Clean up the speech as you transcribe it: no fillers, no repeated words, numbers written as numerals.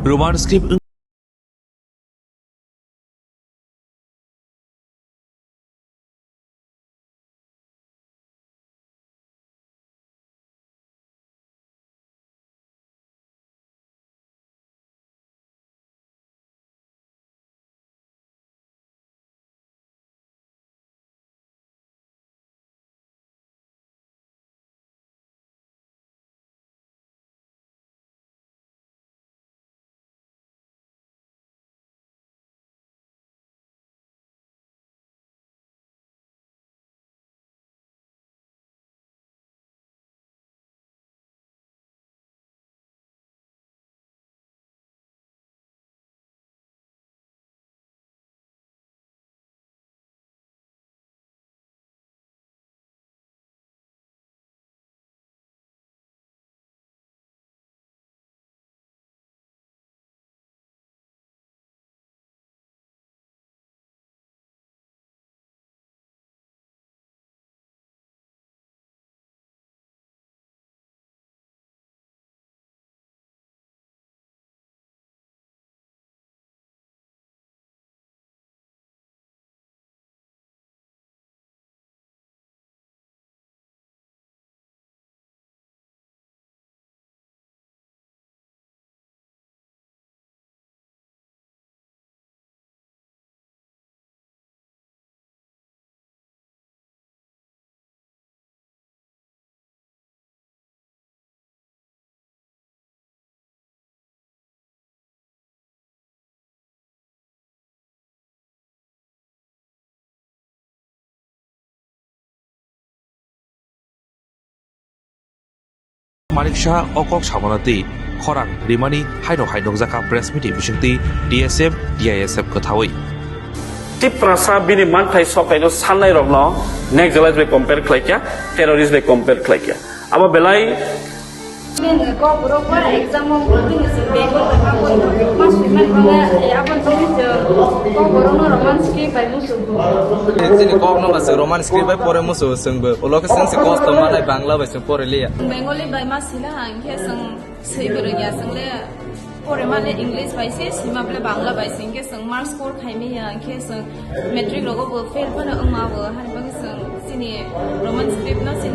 Roman script Manik Shah okok samonati khorang rimani hainok jaka press meeting bisingti DSF DISF kothawi ti prasa bini manthai sokai no sanai rok no next be compare khlaikya terrorist be compare khlaikya aba belai ko bro par exam mo putting is bengal ka ko mas man banga apan sini ko bro no roman script by musu sini ko no bas roman script by pore musu sengbe olok sen se cost to manai bangla by se pore liya bengali by mas sila angke sang seibero ya sangle pore mane english by se sima ble bangla by singke sang mark score khaime ya angke sang metric logo bo fail bana ma bo han bang sang sini roman script no sini